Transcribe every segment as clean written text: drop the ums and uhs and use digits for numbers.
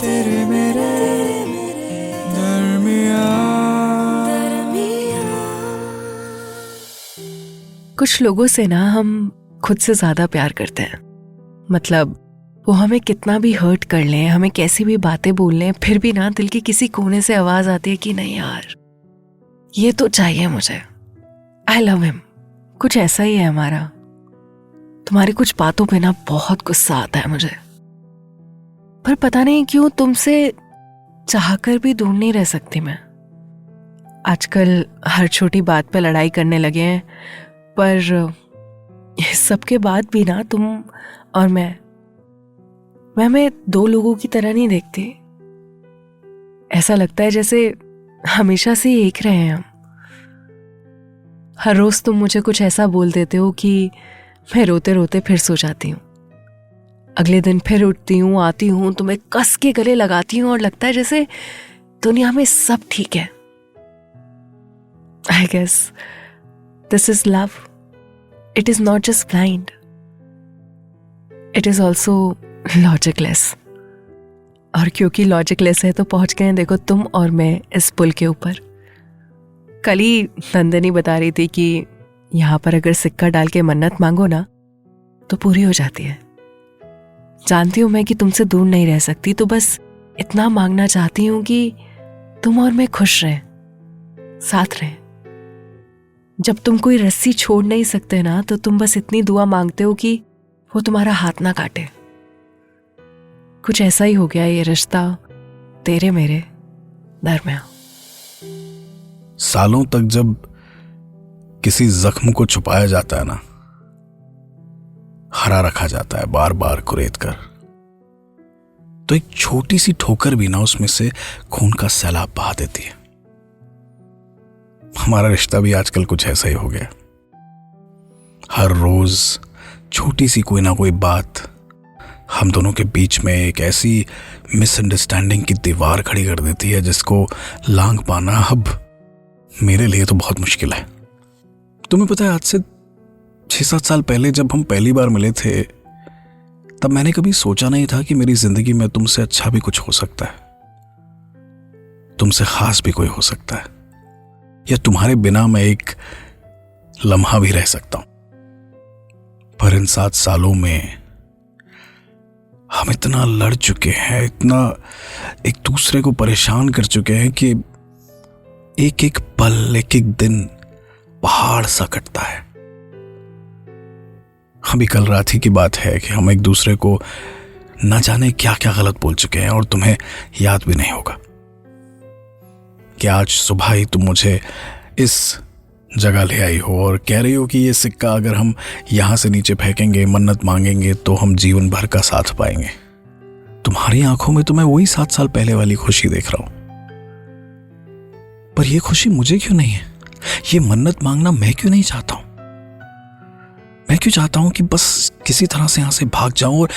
तेरे मेरे दरमियाँ। कुछ लोगों से ना हम खुद से ज्यादा प्यार करते हैं। मतलब वो हमें कितना भी हर्ट कर लें, हमें कैसी भी बातें बोल लें, फिर भी ना दिल के किसी कोने से आवाज आती है कि नहीं यार, ये तो चाहिए मुझे। I love him. कुछ ऐसा ही है हमारा। तुम्हारी कुछ बातों पे ना बहुत गुस्सा आता है मुझे, पर पता नहीं क्यों तुमसे चाहकर भी दूर नहीं रह सकती मैं। आजकल हर छोटी बात पे लड़ाई करने लगे हैं, पर इस सब के बाद भी ना तुम और मैं हमें दो लोगों की तरह नहीं देखती। ऐसा लगता है जैसे हमेशा से ही एक रहे हैं हम। हर रोज तुम मुझे कुछ ऐसा बोल देते हो कि मैं रोते रोते फिर सो जाती हूँ। अगले दिन फिर उठती हूँ, आती हूँ, तुम्हें कस के गले लगाती हूँ और लगता है जैसे दुनिया में सब ठीक है। I guess this is love. It is not just blind, it is also logicless. और क्योंकि लॉजिकलेस है तो पहुंच गए हैं देखो तुम और मैं इस पुल के ऊपर। कल ही नंदनी बता रही थी कि यहां पर अगर सिक्का डाल के मन्नत मांगो ना तो पूरी हो जाती है। जानती हूं मैं कि तुमसे दूर नहीं रह सकती, तो बस इतना मांगना चाहती हूं कि तुम और मैं खुश रहें, साथ रहें। जब तुम कोई रस्सी छोड़ नहीं सकते ना, तो तुम बस इतनी दुआ मांगते हो कि वो तुम्हारा हाथ ना काटे। कुछ ऐसा ही हो गया ये रिश्ता तेरे मेरे दरमियां। सालों तक जब किसी जख्म को छुपाया जाता है ना, हरा रखा जाता है बार बार कुरेद कर, तो एक छोटी सी ठोकर भी ना उसमें से खून का सैलाब बहा देती है। हमारा रिश्ता भी आजकल कुछ ऐसा ही हो गया। हर रोज छोटी सी कोई ना कोई बात हम दोनों के बीच में एक ऐसी मिसअंडरस्टैंडिंग की दीवार खड़ी कर देती है जिसको लांघ पाना अब मेरे लिए तो बहुत मुश्किल है। तुम्हें पता है, आज से 6-7 साल पहले जब हम पहली बार मिले थे, तब मैंने कभी सोचा नहीं था कि मेरी जिंदगी में तुमसे अच्छा भी कुछ हो सकता है, तुमसे खास भी कोई हो सकता है, या तुम्हारे बिना मैं एक लम्हा भी रह सकता हूं। पर इन 7 सालों में हम इतना लड़ चुके हैं, इतना एक दूसरे को परेशान कर चुके हैं कि एक एक पल, एक एक दिन पहाड़ सा कटता है। अभी कल रात ही की बात है कि हम एक दूसरे को न जाने क्या क्या गलत बोल चुके हैं, और तुम्हें याद भी नहीं होगा कि आज सुबह ही तुम मुझे इस जगह ले आई हो और कह रही हो कि ये सिक्का अगर हम यहां से नीचे फेंकेंगे, मन्नत मांगेंगे, तो हम जीवन भर का साथ पाएंगे। तुम्हारी आंखों में तो मैं वही 7 साल पहले वाली खुशी देख रहा हूं, पर यह खुशी मुझे क्यों नहीं है? ये मन्नत मांगना मैं क्यों नहीं चाहता हूं? मैं क्यों चाहता हूं कि बस किसी तरह से यहां से भाग जाऊं और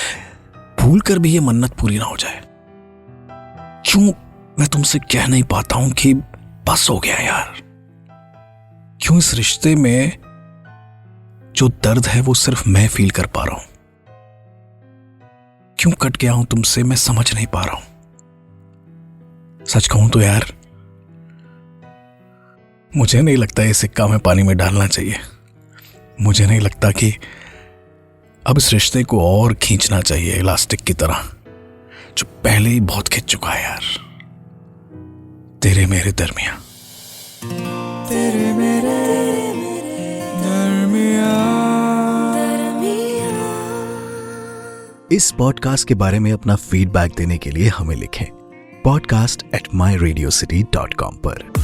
भूल कर भी ये मन्नत पूरी ना हो जाए? क्यों मैं तुमसे कह नहीं पाता हूं कि बस हो गया यार? क्यों इस रिश्ते में जो दर्द है वो सिर्फ मैं फील कर पा रहा हूं? क्यों कट गया हूं तुमसे, मैं समझ नहीं पा रहा हूं। सच कहूं तो यार, मुझे नहीं लगता ये सिक्का में पानी में डालना चाहिए। मुझे नहीं लगता कि अब इस रिश्ते को और खींचना चाहिए इलास्टिक की तरह, जो पहले ही बहुत खिंच चुका है यार। तेरे मेरे दरमियां। तेरे मेरे दरमियाँ। इस पॉडकास्ट के बारे में अपना फीडबैक देने के लिए हमें लिखें podcast@myradiocity.com पर।